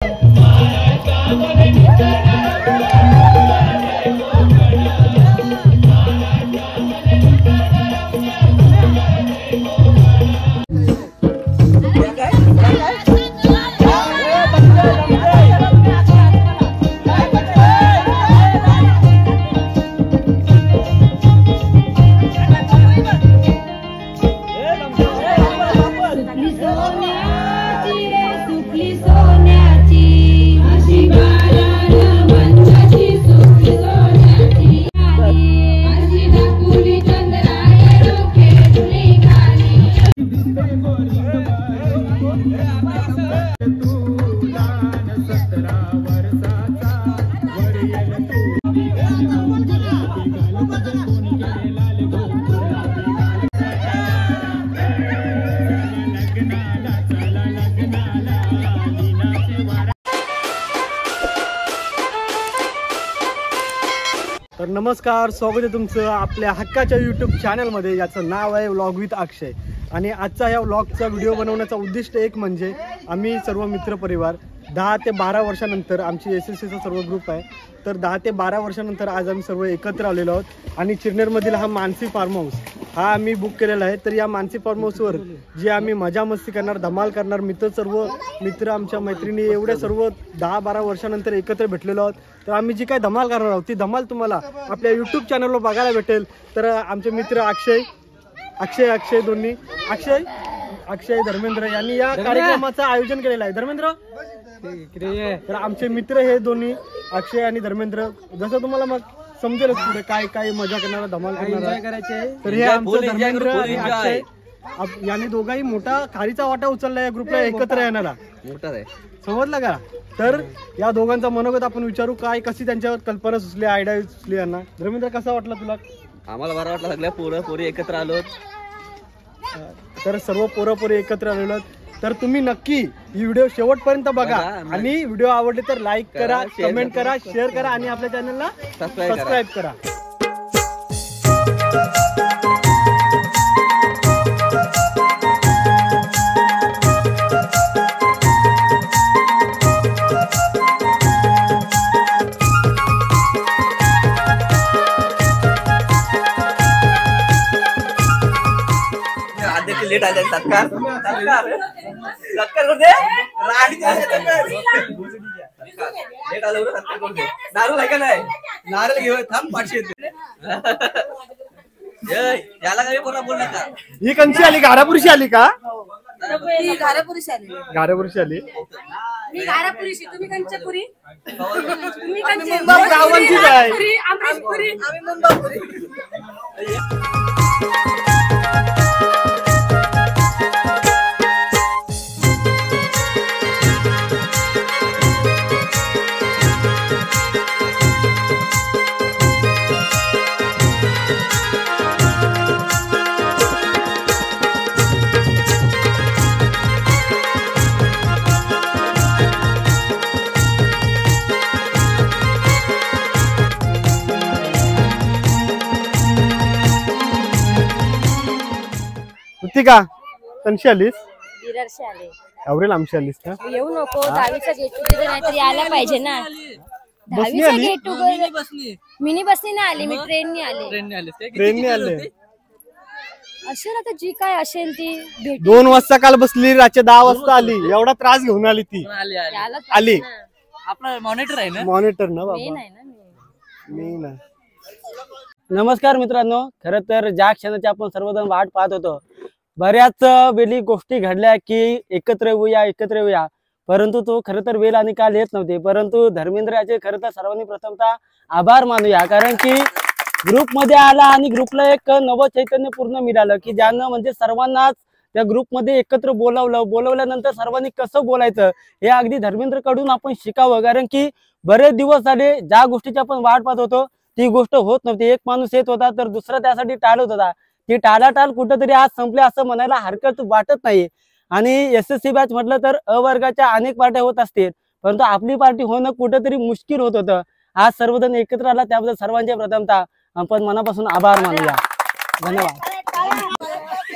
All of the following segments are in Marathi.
तर नमस्कार, स्वागत आहे तुमचं आपल्या हक्काच्या यूट्यूब चॅनलमध्ये, याचं नाव आहे व्लॉग विथ अक्षय। आणि आजचा या व्लॉगचा व्हिडिओ बनवण्याचा उद्दिष्ट एक म्हणजे आम्ही सर्व मित्रपरिवार 10 ते 12 वर्षानंतर, आमची SSCचा सर्व ग्रुप आहे, तर 10 ते 12 वर्षानंतर आज आम्ही सर्व एकत्र आलेलो आहोत। आणि चिरनेरमधील हा मानसी फार्म हाऊस हा आम्ही बुक केलेला आहे। तर या मानसी फार्म हाऊसवर जे आम्ही मजा मस्ती करणार, धमाल करणार, सर्व मित्र आमच्या मैत्रिणी एवढे सर्व 10-12 वर्षानंतर एकत्र भेटलेलो आहोत। तर आम्ही जी काय धमाल करणार आहोत ती धमाल तुम्हाला आपल्या यूट्यूब चॅनलवर बघायला भेटेल। तर आमचे मित्र अक्षय दोन्ही अक्षय धर्मेंद्र यांनी या कार्यक्रमाचं आयोजन केलेलं आहे। धर्मेंद्र तर आमचे मित्र हे दोन्ही अक्षय आणि धर्मेंद्र, जसं तुम्हाला मग समजेलच पुढे काय काय मजा करणार, धमाल करणार। तर हे आमचं धर्मेंद्र आणि अक्षय यांनी दोघाही मोठा खारीचा वाटा उचलला या ग्रुपला एकत्र येणारा, मोठा आहे, समजलं का? तर या दोघांचा मनोगत आपण विचारू, काय कशी त्यांच्यावर कल्पना सुचली, आयडिया सुचली यांना। धर्मेंद्र कसा वाटला तुला? आम्हाला बरं वाटलं, सगळ्या पोरी एकत्र आलो। तर सर्व पोरी एकत्र आलेलो। तर तुम्ही नक्की ही व्हिडिओ शेवटपर्यंत बघा आणि व्हिडिओ आवडले तर लाईक करा, कमेंट करा, शेअर करा आणि आपल्या चॅनलला सबस्क्राईब करा। लेट आले सत्कार करते लेट आलं सत्कार करते। दारू आहे का नाही? नारळ घेऊन थांब, पाचशे येते याला काही कोणा बोल नका। ही कंची आली, घारापुरीशी आली का? घारापुरीशी आली। घारापुरीशी आली। मी घारापुरीशी, तुम्ही कंचपुरी, तुम्ही गावांचीच आहे। अमरीशपुरी, आम्ही मुंबापुरी। का कंशी आलीस? विरारशी आले। एवढे लांबशी आलीस का? येऊ नको, 10वीचा गेट टुगेदर नाहीतरी यायला पाहिजे ना। 10वीचा गेट टुगेदर मिनी बसनी ना आली, मी ट्रेननी आले। ट्रेननी आले असेल आता जी काय असेल ती भेट। 2 वाजता काल बसली, रात्री 10 वाजता आली, एवढा त्रास घेऊन आली ती। आली आपला मॉनिटर आहे ना, मॉनिटर ना बाबा, मी ना। नमस्कार मित्रांनो, खरं तर ज्या क्षणाची आपण सर्वजण वाट पाहत होतो, बऱ्याच वेळी गोष्टी घडल्या की एकत्र येऊया, परंतु तो खरं तर वेळ आणि काल येत नव्हते। परंतु धर्मेंद्र याचे खरं तर सर्वांनी प्रथमतः आभार मानूया, कारण की ग्रुप मध्ये आला आणि ग्रुपला एक नव चैतन्य पूर्ण मिळालं की ज्यानं म्हणजे सर्वांनाच त्या ग्रुपमध्ये एकत्र बोलवल्यानंतर सर्वांनी कसं बोलायचं हे अगदी धर्मेंद्र कडून आपण शिकावं। कारण की बरेच दिवस झाले ज्या गोष्टीची आपण वाट पाहत होतो ती गोष्ट होत नव्हती। एक माणूस येत होता तर दुसरा त्यासाठी टाळत होता, ती टाळाटाळ कुठेतरी आज संपली असं म्हणायला हरकत वाटत नाही। आणि SSC बॅच म्हटलं तर अ वर्गाच्या अनेक पार्ट्या होत असतील, परंतु आपली पार्टी होणं कुठेतरी मुश्किल होत होतं। आज सर्वजण एकत्र आला त्याबद्दल सर्वांचे प्रथमतः आपण मनापासून आभार मानूया। धन्यवाद।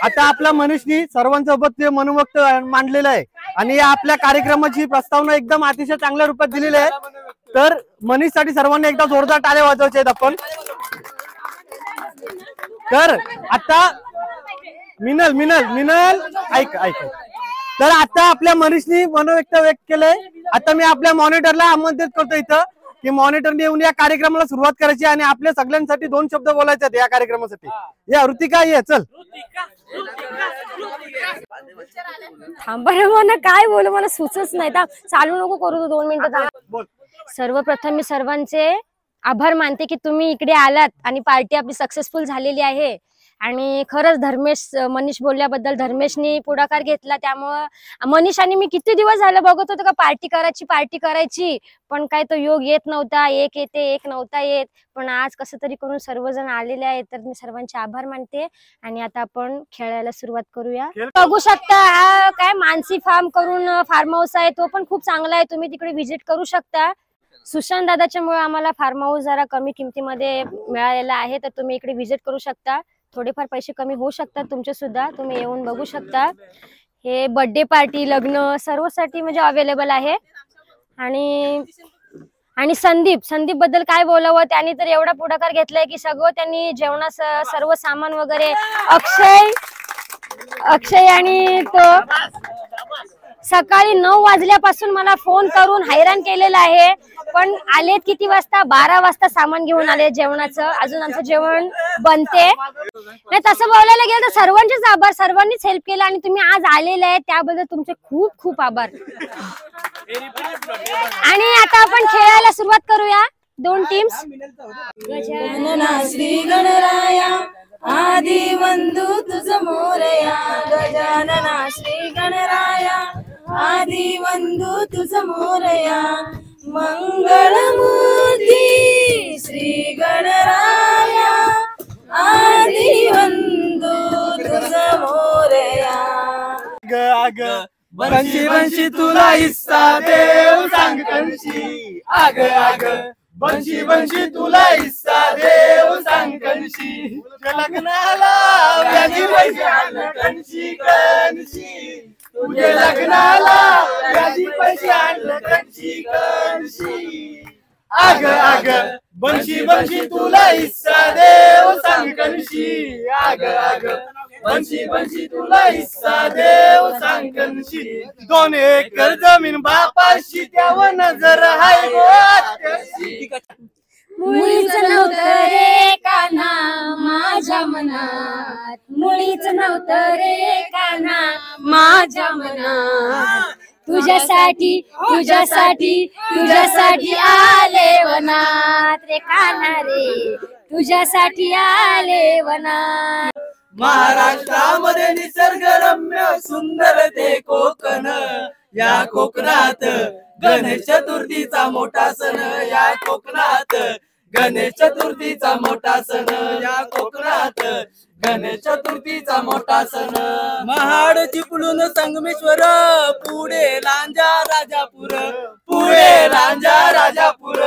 आता आपल्या मनीषनी सर्वांसोबत ते मनोवक्त मांडलेलं आहे आणि या आपल्या कार्यक्रमाची प्रस्तावना एकदम अतिशय चांगल्या रूपात दिलेली आहे. तर मनीष साठी सर्वांनी एकदा जोरदार टाळ्या वाजवायचे आहेत आपण. तर आता मिनल मिनल मिनल ऐक ऐक. तर आता आपल्या मनीषनी मनोव्यक्त व्यक्त केलंय. आता मी आपल्या मॉनिटरला आमंत्रित करतो इथं की मॉनिटरने येऊन या कार्यक्रमाला सुरुवात करायची आणि आपल्या सगळ्यांसाठी 2 शब्द बोलायचे आहेत या कार्यक्रमासाठी. या ऋतिका ये चल. थांबा रे मला काय बोलू, मला सुचच नाही. चालू नको करू, 2 मिनिटं. सर्वप्रथम मी सर्वांचे आभार मानते की तुम्ही इकडे आलात आणि पार्टी आपली सक्सेसफुल झालेली आहे. आणि खरंच मनीष बोलल्याबद्दल धर्मेशनी पुढाकार घेतला. त्यामुळं मनीष आणि मी किती दिवस झालं बघत होतो का पार्टी करायची, पण काय तो योग येत नव्हता. एक येते एक नव्हता येत, पण आज कसं तरी करून सर्वजण आलेले आहेत. तर मी सर्वांचे आभार मानते आणि आता आपण खेळायला सुरुवात करूया. बघू शकता हा काय मानसी फार्म करून फार्म हाऊस आहे, तो पण खूप चांगला आहे. तुम्ही तिकडे व्हिजिट करू शकता. सुशांत दादाच्या मुळे आम्हाला फार्म हाऊस जरा कमी किमतीमध्ये मिळालेला आहे. तर तुम्ही इकडे व्हिजिट करू शकता. थोडेफार पैसे कमी होऊ शकतात तुमचे सुद्धा, तुम्ही येऊन बघू शकता. हे बर्थडे पार्टी लग्न सर्वसाठी म्हणजे अवेलेबल आहे. आणि संदीप बद्दल काय बोलावं, त्यांनी तर एवढा पुढाकार घेतलाय की सगळं त्यांनी जेवणाचं सर्व सामान वगैरे अक्षय आणि तो सकाळी 9 वाजल्यापासून मला फोन करून हैराण केलेला आहे. पण आलेत किती वाजता, 12 वाजता सामान घेऊन आले जेवणाचं. अजून आमचं जेवण बनते. नाही तसं बोलायला गेलं तर सर्वांचेच आभार, सर्वांनीच हेल्प केलं आणि तुम्ही आज आलेले आहे त्याबद्दल तुमचे खूप खूप आभार. आणि आता आपण खेळायला सुरुवात करूया. 2 टीम्स. गजानना श्री गणराया आदि वंदू तुझ मोरया. गजानना श्री गणराया आदि वंदू तुझ मोरया. मंगळमूर्ती श्री गणराया आदि वंदू तुझ मोरया. आग बंशी बंशी तुला हिस्सा देव सांग कणशी. आग आग बंशी बंशी तुला हिस्सा देव सांग कणशी. लग्नाला व्याजी पैसे आणलं कणशी कणशी. तुझे लग्नाला व्याजी पैसे आणलं कणशी कणशी. आग आग बंशी बंशी तुला हिस्सा देव सांग कणशी. आग आग बंशी बंशी तुला हिस्सा देव सांग कणशी. 2 एकर जमीन बापाशी त्यावर नजर हाय गो आत्याशी. मुळीच नव्हतं रे कान्हा माझ्या मनात, मुळीच नव्हतं रे कान्हा माझ्या मनात. तुझ्यासाठी तुझ्यासाठी तुझ्यासाठी आले वनात रे कान्हा रे, तुझ्यासाठी आले वनात. महाराष्ट्रामध्ये निसर्गरम्य सुंदर ते कोकण. या कोकणात गणेश चतुर्थीचा मोठा सण. या कोकणात गणेश चतुर्थीचा मोठा सण. या कोकणात गणेश चतुर्थीचा मोठा सण. महाड चिपळूण संगमेश्वर पुढे लांजा राजापूर. पुढे लांजा राजापूर.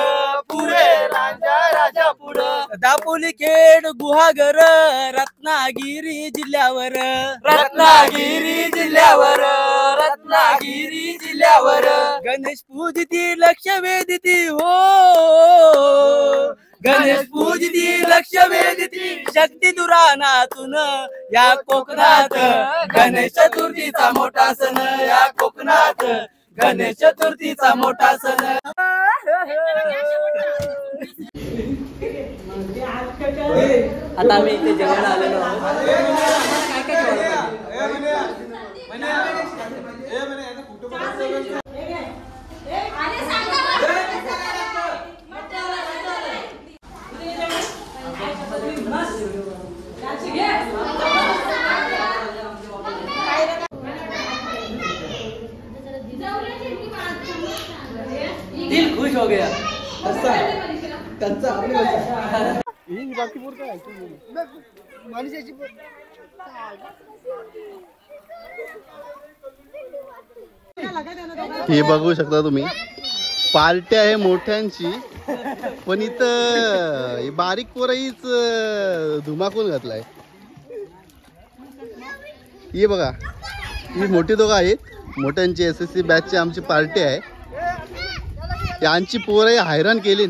पुढे लांजा राजापूर. दापोली खेड गुहागर रत्नागिरी जिल्ह्यावर. रत्नागिरी जिल्ह्यावर. रत्नागिरी जिल्ह्यावर. गणेश पूजिती लक्ष वेदिती हो. गणेश पूजिती लक्ष वेदिती शक्ती दुरानातून. या कोकणात गणेश चतुर्थीचा मोठा सण. या कोकणात गणेश चतुर्थीचा मोठा सण. आता आम्ही इथे जेवायला आलेलो आहोत. दिल खुश हो गया. हे बघू शकता तुम्ही, पार्टी आहे मोठ्यांची, पण इथं बारीक पोराईच धुमाकून घातलाय. ही बघा, ही मोठी दोघं आहेत. मोठ्यांची SSC बॅचची आमची पार्टी आहे. यांची पोरं हैराण केली.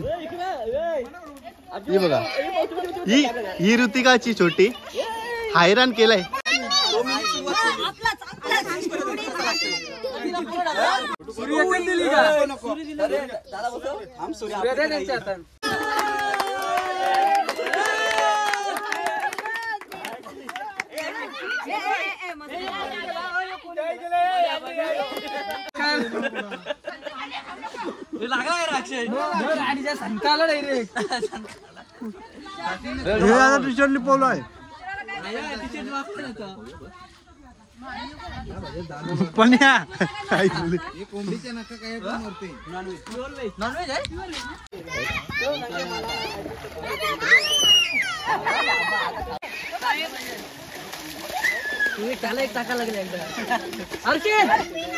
ही बघा, ही ऋतिकाची छोटी हैराण केलंय.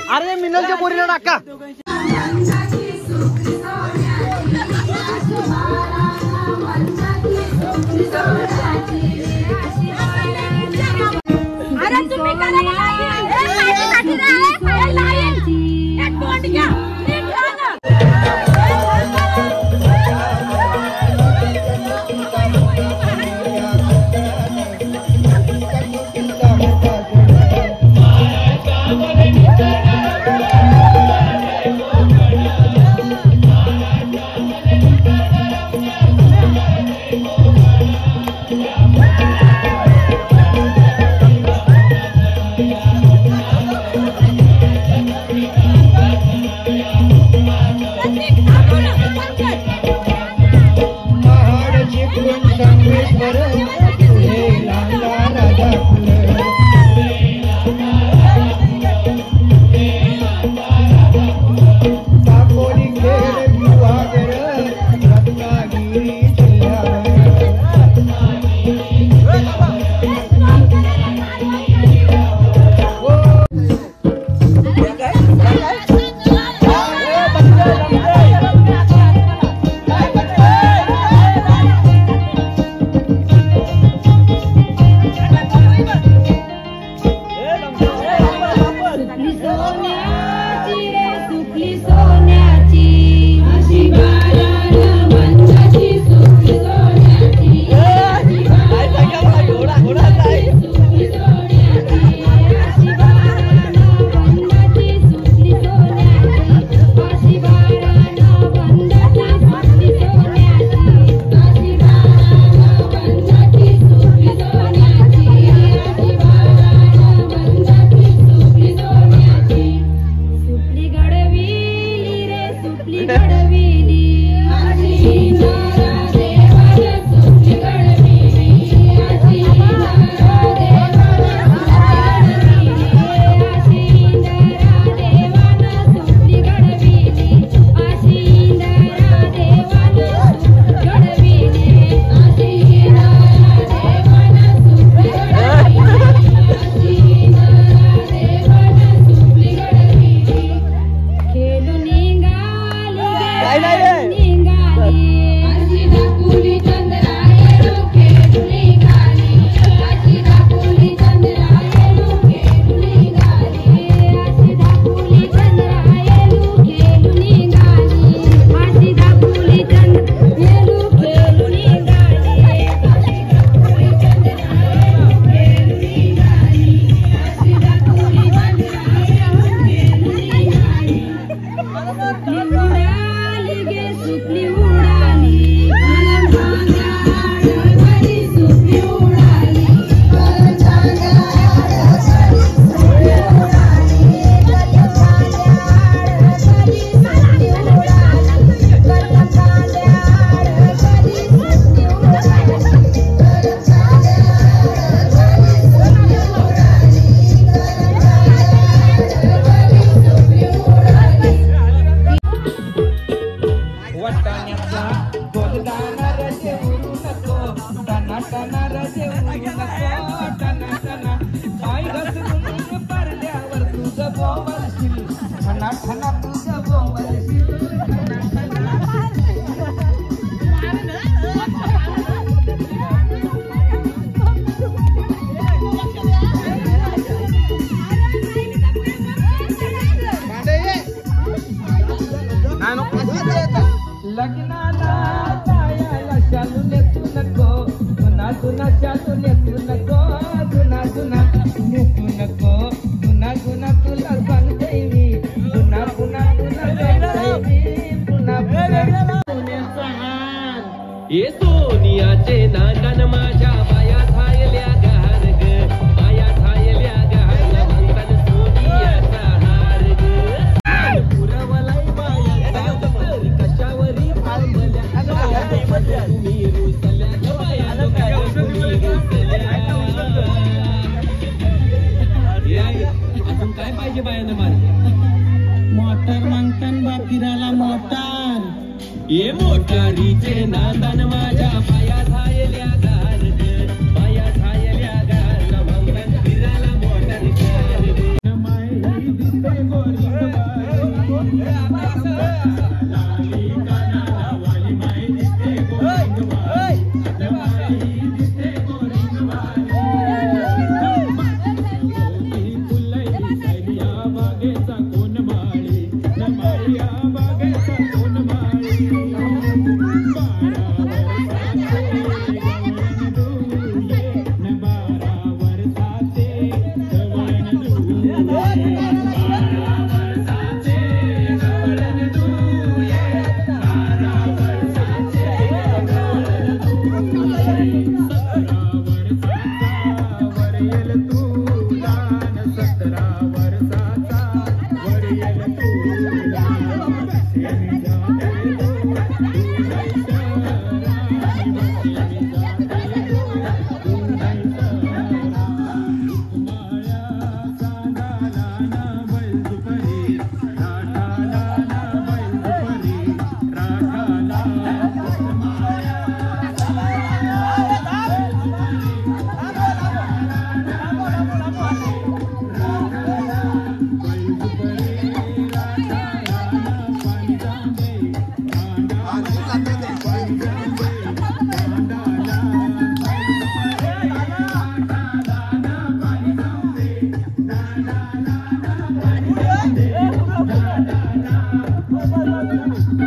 अरे मिनलच्या पोरीला टाका. लग्नाला जायला चालू नेतू नको, जुना जुना चालू नेतू नको, जुना जुना नेतू नको, जुना जुना तुला सांगते मी, जुना पुन्हा तुला सांगते मी, पुन्हा पुन्हा ये सोनियाचे नांगण माझ्या बाया थायल्या गहार ग, बाया थायल्या गहार म्हणतात सोनियाचा हार ग. पुरवलाई बाया तरी कशावरी थांबल्या, तुम्ही रुसल्या ग बाया, तुम्ही रुसल्या. अजून काय पाहिजे बायानं मला? मोटर मागतान बाकीराला मोटार, ये मोटारीचे नांदन माझ्या पाया थायल्या गार ग, पाया थायल्या गार म्हणतात फिरायला मोटार कार ग. माई दिसते गोरी लाली कानाला वाली, माई दिसते गोरी माई दिसते गोरी फुलई सैया बागेचा कोण माळी, माळ्या बागेचा कोण माळी.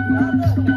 ना